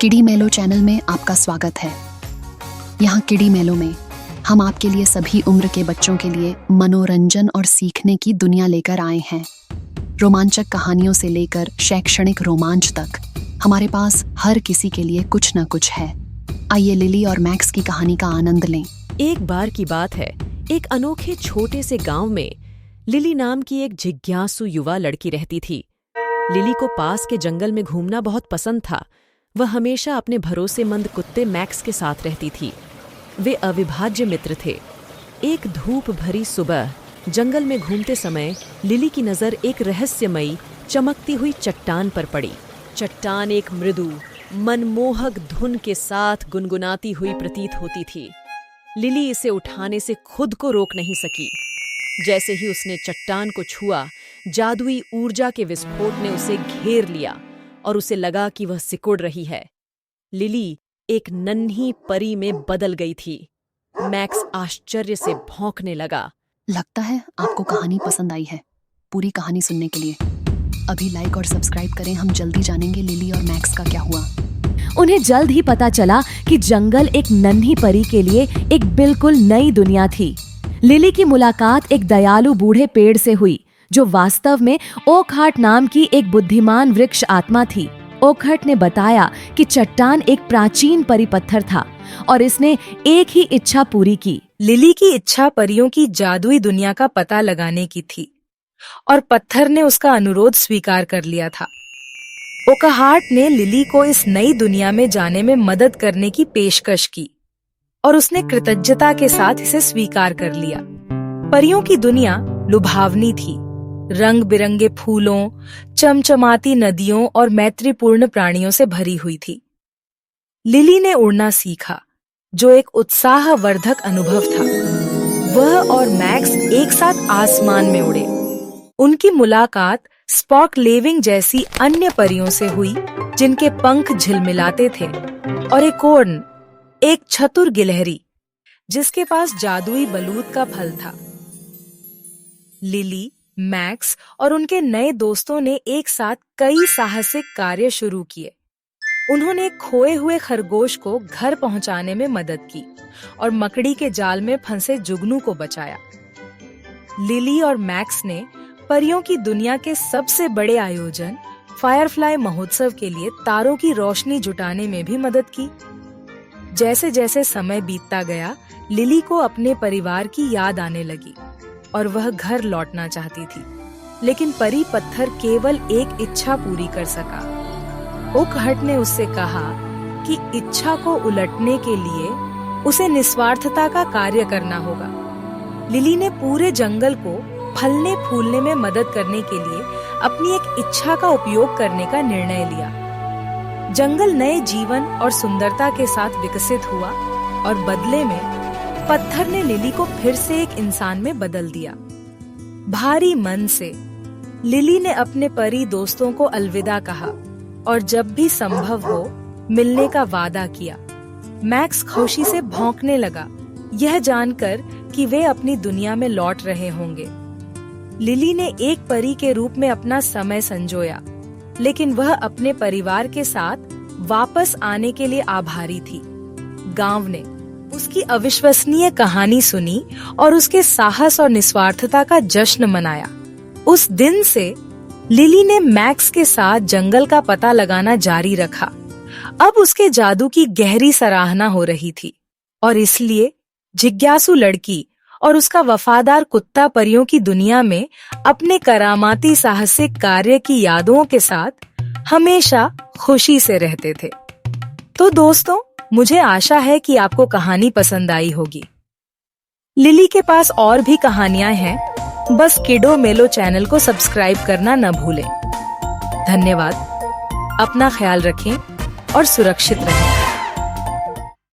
किडी मेलो चैनल में आपका स्वागत है। यहाँ किडी मेलो में हम आपके लिए सभी उम्र के बच्चों के लिए मनोरंजन और सीखने की दुनिया लेकर आए हैं। रोमांचक कहानियों से लेकर शैक्षणिक रोमांच तक हमारे पास हर किसी के लिए कुछ न कुछ है। आइए लिली और मैक्स की कहानी का आनंद लें। एक बार की बात है, एक अनोखे छोटे से गांव में लिली नाम की एक जिज्ञासु युवा लड़की रहती थी। लिली को पास के जंगल में घूमना बहुत पसंद था। वह हमेशा अपने भरोसेमंद कुत्ते मैक्स के साथ रहती थी। वे अविभाज्य मित्र थे। एक धूप भरी सुबह जंगल में घूमते समय लिली की नज़र एक रहस्यमयी चमकती हुई चट्टान पर पड़ी। चट्टान एक मृदु मनमोहक धुन के साथ गुनगुनाती हुई प्रतीत होती थी। लिली इसे उठाने से खुद को रोक नहीं सकी। जैसे ही उसने चट्टान को छुआ, जादुई ऊर्जा के विस्फोट ने उसे घेर लिया और उसे लगा कि वह सिकुड़ रही है। लिली एक नन्ही परी में बदल गई थी। मैक्स आश्चर्य से भौंकने लगा। लगता है आपको कहानी पसंद आई है। पूरी कहानी सुनने के लिए अभी लाइक और सब्सक्राइब करें। हम जल्दी जानेंगे लिली और मैक्स का क्या हुआ। उन्हें जल्द ही पता चला कि जंगल एक नन्ही परी के लिए एक बिल्कुल नई दुनिया थी। लिली की मुलाकात एक दयालु बूढ़े पेड़ से हुई, जो वास्तव में ओकहार्ट नाम की एक बुद्धिमान वृक्ष आत्मा थी। ओकहार्ट ने बताया कि चट्टान एक प्राचीन परिपत्थर था और इसने एक ही इच्छा पूरी की। लिली की इच्छा परियों की जादुई दुनिया का पता लगाने की थी और पत्थर ने उसका अनुरोध स्वीकार कर लिया था। ओकहार्ट ने लिली को इस नई दुनिया में जाने में मदद करने की पेशकश की और उसने कृतज्ञता के साथ इसे स्वीकार कर लिया। परियों की दुनिया लुभावनी थी। रंग बिरंगे फूलों, चमचमाती नदियों और मैत्रीपूर्ण प्राणियों से भरी हुई थी। लिली ने उड़ना सीखा, जो एक उत्साहवर्धक अनुभव था। वह और मैक्स एक साथ आसमान में उड़े। उनकी मुलाकात स्पॉक लेविंग जैसी अन्य परियों से हुई, जिनके पंख झिलमिलाते थे, और एक चतुर गिलहरी जिसके पास जादुई बलूत का फल था। लिली, मैक्स और उनके नए दोस्तों ने एक साथ कई साहसिक कार्य शुरू किए। उन्होंने खोए हुए खरगोश को घर पहुंचाने में मदद की और मकड़ी के जाल में फंसे जुगनू को बचाया। लिली और मैक्स ने परियों की दुनिया के सबसे बड़े आयोजन फायरफ्लाई महोत्सव के लिए तारों की रोशनी जुटाने में भी मदद की। जैसे जैसे समय बीतता गया, लिली को अपने परिवार की याद आने लगी और वह घर लौटना चाहती थी, लेकिन परी पत्थर केवल एक इच्छा पूरी कर सका। ओकहार्ट ने उससे कहा कि इच्छा को उलटने के लिए उसे निस्वार्थता का कार्य करना होगा। लिली ने पूरे जंगल को फलने फूलने में मदद करने के लिए अपनी एक इच्छा का उपयोग करने का निर्णय लिया। जंगल नए जीवन और सुंदरता के साथ विकसित हुआ और बदले में पत्थर ने लिली को फिर से एक इंसान में बदल दिया। भारी मन से लिली ने अपने परी दोस्तों को अलविदा कहा और जब भी संभव हो मिलने का वादा किया। मैक्स खुशी से भौंकने लगा, यह जानकर कि वे अपनी दुनिया में लौट रहे होंगे। लिली ने एक परी के रूप में अपना समय संजोया, लेकिन वह अपने परिवार के साथ वापस आने के लिए आभारी थी। गांव ने उसकी अविश्वसनीय कहानी सुनी और उसके साहस और निस्वार्थता का जश्न मनाया। उस दिन से लिली ने मैक्स के साथ जंगल का पता लगाना जारी रखा। अब उसके जादू की गहरी सराहना हो रही थी और इसलिए जिज्ञासु लड़की और उसका वफादार कुत्ता परियों की दुनिया में अपने करामाती साहसिक कार्य की यादों के साथ हमेशा खुशी से रहते थे। तो दोस्तों, मुझे आशा है कि आपको कहानी पसंद आई होगी। लिली के पास और भी कहानियां हैं, बस किडो मेलो चैनल को सब्सक्राइब करना न भूलें। धन्यवाद। अपना ख्याल रखें और सुरक्षित रहें।